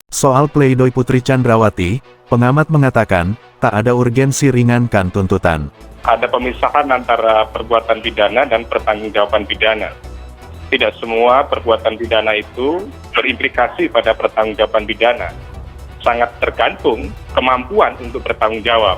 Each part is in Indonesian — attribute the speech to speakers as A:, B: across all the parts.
A: Soal pledoi Putri Chandrawati, pengamat mengatakan, tak ada urgensi ringankan tuntutan.
B: Ada pemisahan antara perbuatan pidana dan pertanggungjawaban pidana. Tidak semua perbuatan pidana itu berimplikasi pada pertanggungjawaban pidana. Sangat tergantung kemampuan untuk bertanggung jawab.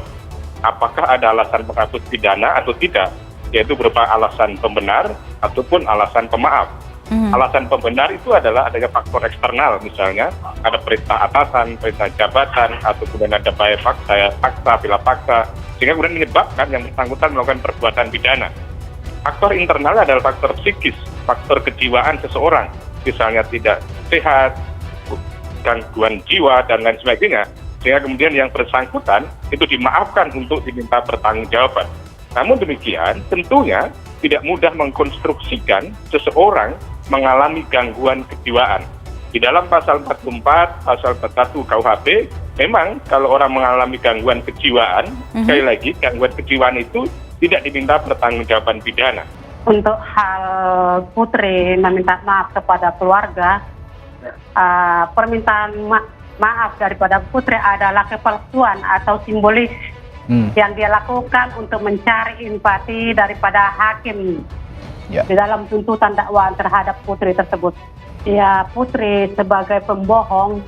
B: Apakah ada alasan penghapus pidana atau tidak, yaitu berupa alasan pembenar ataupun alasan pemaaf. Alasan pembenar itu adalah adanya faktor eksternal, misalnya ada perintah atasan, perintah jabatan, atau kemudian ada bayar paksa, bila paksa, sehingga kemudian menyebabkan yang bersangkutan melakukan perbuatan pidana. Faktor internal adalah faktor psikis, faktor kejiwaan seseorang, misalnya tidak sehat, gangguan jiwa, dan lain sebagainya, sehingga kemudian yang bersangkutan itu dimaafkan untuk diminta pertanggungjawaban. Namun demikian, tentunya tidak mudah mengkonstruksikan seseorang mengalami gangguan kejiwaan. Di dalam pasal 44, pasal 41 KUHP, memang kalau orang mengalami gangguan kejiwaan, sekali lagi, gangguan kejiwaan itu tidak diminta pertanggungjawaban pidana.
C: Untuk hal Putri meminta maaf kepada keluarga, permintaan maaf daripada Putri adalah kepalsuan atau simbolis yang dia lakukan untuk mencari empati daripada hakim di dalam tuntutan dakwaan terhadap Putri tersebut. Ya, Putri sebagai pembohong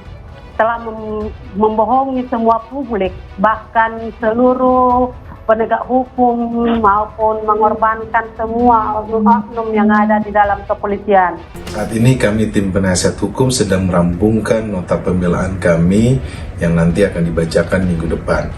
C: telah membohongi semua publik, bahkan seluruh penegak hukum maupun mengorbankan semua oknum-oknum yang ada di dalam kepolisian.
D: Saat ini kami tim penasihat hukum sedang merampungkan nota pembelaan kami yang nanti akan dibacakan minggu depan.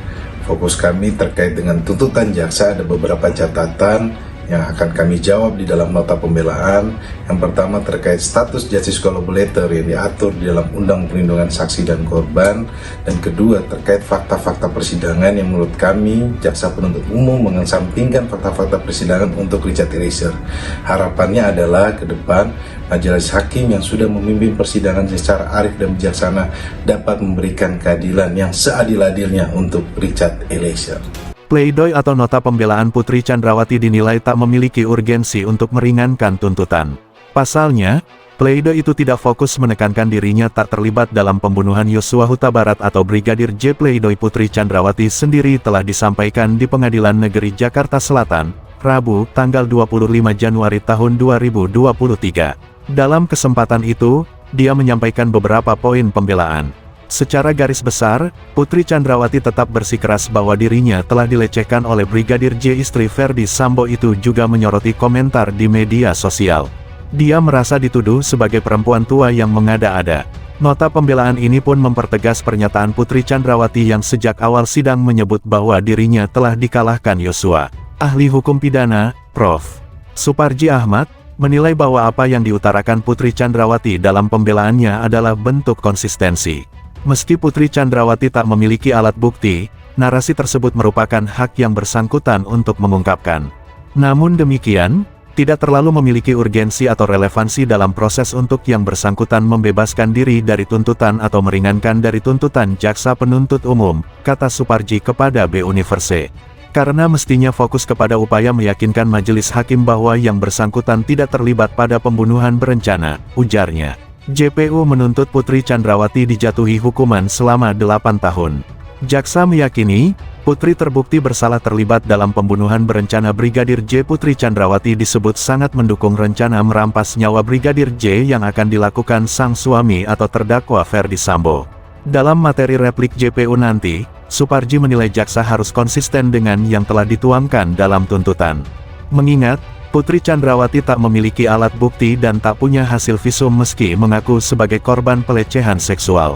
D: Fokus kami terkait dengan tuntutan jaksa ada beberapa catatan yang akan kami jawab di dalam nota pembelaan. Yang pertama terkait status justice collaborator yang diatur di dalam Undang Perlindungan Saksi dan Korban, dan kedua terkait fakta-fakta persidangan yang menurut kami jaksa penuntut umum mengesampingkan fakta-fakta persidangan untuk Richard Eliezer. Harapannya adalah ke depan majelis hakim yang sudah memimpin persidangan secara arif dan bijaksana dapat memberikan keadilan yang seadil-adilnya untuk Richard Eliezer.
A: Pledoi atau nota pembelaan Putri Chandrawati dinilai tak memiliki urgensi untuk meringankan tuntutan. Pasalnya, pledoi itu tidak fokus menekankan dirinya tak terlibat dalam pembunuhan Yosua Huta Barat atau Brigadir J. Pledoi Putri Chandrawati sendiri telah disampaikan di Pengadilan Negeri Jakarta Selatan, Rabu, tanggal 25 Januari tahun 2023. Dalam kesempatan itu, dia menyampaikan beberapa poin pembelaan. Secara garis besar, Putri Chandrawati tetap bersikeras bahwa dirinya telah dilecehkan oleh Brigadir J. Istri Verdi Sambo itu juga menyoroti komentar di media sosial. Dia merasa dituduh sebagai perempuan tua yang mengada-ada. Nota pembelaan ini pun mempertegas pernyataan Putri Chandrawati yang sejak awal sidang menyebut bahwa dirinya telah dikalahkan Yosua. Ahli hukum pidana, Prof. Suparji Ahmad, menilai bahwa apa yang diutarakan Putri Chandrawati dalam pembelaannya adalah bentuk konsistensi. Meski Putri Chandrawati tak memiliki alat bukti, narasi tersebut merupakan hak yang bersangkutan untuk mengungkapkan. Namun demikian, tidak terlalu memiliki urgensi atau relevansi dalam proses untuk yang bersangkutan membebaskan diri dari tuntutan atau meringankan dari tuntutan jaksa penuntut umum, kata Suparji kepada B Universe. Karena mestinya fokus kepada upaya meyakinkan majelis hakim bahwa yang bersangkutan tidak terlibat pada pembunuhan berencana, ujarnya. JPU menuntut Putri Chandrawati dijatuhi hukuman selama 8 tahun. Jaksa meyakini, Putri terbukti bersalah terlibat dalam pembunuhan berencana Brigadir J. Putri Chandrawati disebut sangat mendukung rencana merampas nyawa Brigadir J yang akan dilakukan sang suami atau terdakwa Verdi Sambo. Dalam materi replik JPU nanti, Suparji menilai jaksa harus konsisten dengan yang telah dituangkan dalam tuntutan. Mengingat, Putri Chandrawati tak memiliki alat bukti dan tak punya hasil visum meski mengaku sebagai korban pelecehan seksual.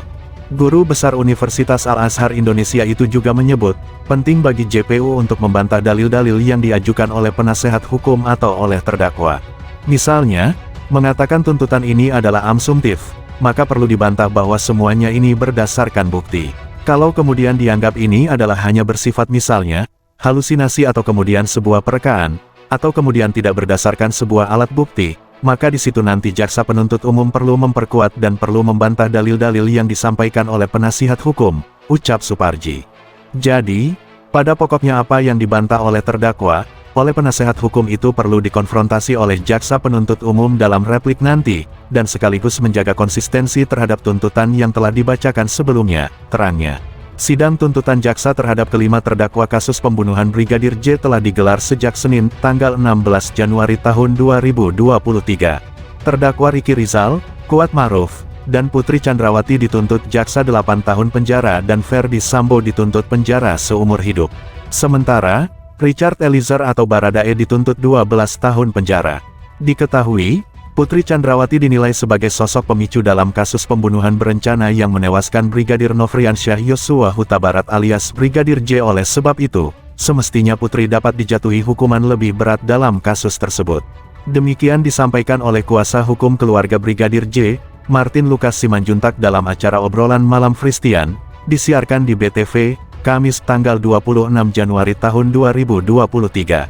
A: Guru Besar Universitas Al-Azhar Indonesia itu juga menyebut, penting bagi JPU untuk membantah dalil-dalil yang diajukan oleh penasehat hukum atau oleh terdakwa. Misalnya, mengatakan tuntutan ini adalah asumtif, maka perlu dibantah bahwa semuanya ini berdasarkan bukti. Kalau kemudian dianggap ini adalah hanya bersifat misalnya, halusinasi atau kemudian sebuah perekaan, atau kemudian tidak berdasarkan sebuah alat bukti, maka di situ nanti jaksa penuntut umum perlu memperkuat dan perlu membantah dalil-dalil yang disampaikan oleh penasihat hukum, ucap Suparji. Jadi, pada pokoknya apa yang dibantah oleh terdakwa, oleh penasehat hukum itu perlu dikonfrontasi oleh jaksa penuntut umum dalam replik nanti, dan sekaligus menjaga konsistensi terhadap tuntutan yang telah dibacakan sebelumnya, terangnya. Sidang tuntutan jaksa terhadap kelima terdakwa kasus pembunuhan Brigadir J telah digelar sejak Senin, tanggal 16 Januari tahun 2023. Terdakwa Ricky Rizal, Kuat Maruf, dan Putri Chandrawati dituntut jaksa 8 tahun penjara dan Ferdi Sambo dituntut penjara seumur hidup. Sementara, Richard Eliezer atau Baradae dituntut 12 tahun penjara. Diketahui, Putri Chandrawati dinilai sebagai sosok pemicu dalam kasus pembunuhan berencana yang menewaskan Brigadir Nofriansyah Yosua Huta Barat alias Brigadir J. Oleh sebab itu, semestinya Putri dapat dijatuhi hukuman lebih berat dalam kasus tersebut. Demikian disampaikan oleh kuasa hukum keluarga Brigadir J, Martin Lukas Simanjuntak dalam acara obrolan malam Fristian, disiarkan di BTV, Kamis tanggal 26 Januari tahun 2023.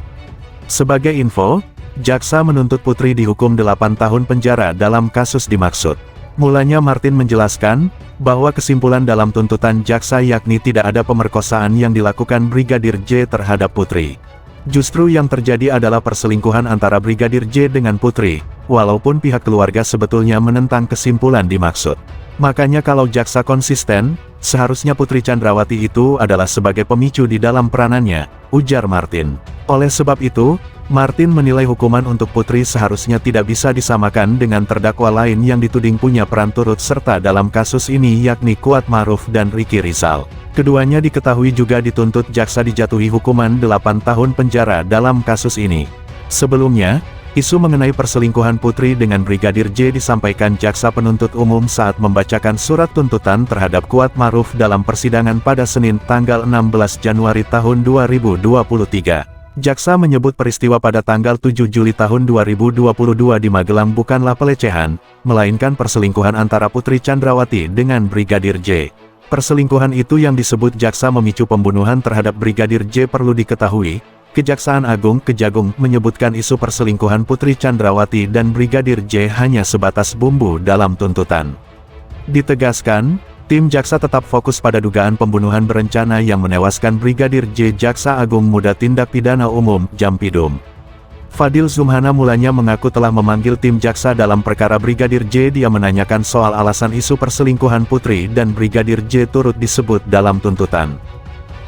A: Sebagai info, jaksa menuntut Putri dihukum 8 tahun penjara dalam kasus dimaksud. Mulanya Martin menjelaskan, bahwa kesimpulan dalam tuntutan jaksa yakni tidak ada pemerkosaan yang dilakukan Brigadir J terhadap Putri. Justru yang terjadi adalah perselingkuhan antara Brigadir J dengan Putri, walaupun pihak keluarga sebetulnya menentang kesimpulan dimaksud. Makanya kalau jaksa konsisten, seharusnya Putri Chandrawati itu adalah sebagai pemicu di dalam peranannya, ujar Martin. Oleh sebab itu, Martin menilai hukuman untuk Putri seharusnya tidak bisa disamakan dengan terdakwa lain yang dituding punya peran turut serta dalam kasus ini yakni Kuat Maruf dan Ricky Rizal. Keduanya diketahui juga dituntut jaksa dijatuhi hukuman 8 tahun penjara dalam kasus ini. Sebelumnya, isu mengenai perselingkuhan Putri dengan Brigadir J disampaikan jaksa penuntut umum saat membacakan surat tuntutan terhadap Kuat Maruf dalam persidangan pada Senin tanggal 16 Januari tahun 2023. Jaksa menyebut peristiwa pada tanggal 7 Juli tahun 2022 di Magelang bukanlah pelecehan, melainkan perselingkuhan antara Putri Chandrawati dengan Brigadir J. Perselingkuhan itu yang disebut jaksa memicu pembunuhan terhadap Brigadir J perlu diketahui, Kejaksaan Agung Kejagung menyebutkan isu perselingkuhan Putri Chandrawati dan Brigadir J hanya sebatas bumbu dalam tuntutan. Ditegaskan, tim jaksa tetap fokus pada dugaan pembunuhan berencana yang menewaskan Brigadir J. Jaksa Agung Muda Tindak Pidana Umum, Jampidum. Fadil Zumhana mulanya mengaku telah memanggil tim jaksa dalam perkara Brigadir J. Dia menanyakan soal alasan isu perselingkuhan Putri dan Brigadir J turut disebut dalam tuntutan.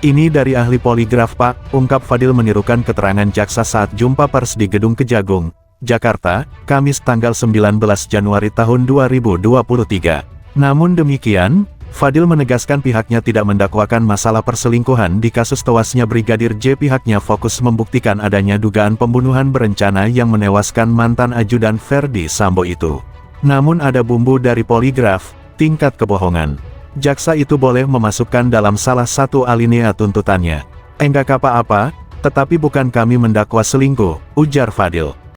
A: Ini dari ahli poligraf Pak, ungkap Fadil menirukan keterangan jaksa saat jumpa pers di Gedung Kejagung, Jakarta, Kamis tanggal 19 Januari tahun 2023. Namun demikian, Fadil menegaskan pihaknya tidak mendakwakan masalah perselingkuhan di kasus tewasnya Brigadir J. Pihaknya fokus membuktikan adanya dugaan pembunuhan berencana yang menewaskan mantan ajudan Ferdi Sambo itu. Namun ada bumbu dari poligraf, tingkat kebohongan. Jaksa itu boleh memasukkan dalam salah satu alinea tuntutannya. Enggak apa-apa, tetapi bukan kami mendakwa selingkuh, ujar Fadil.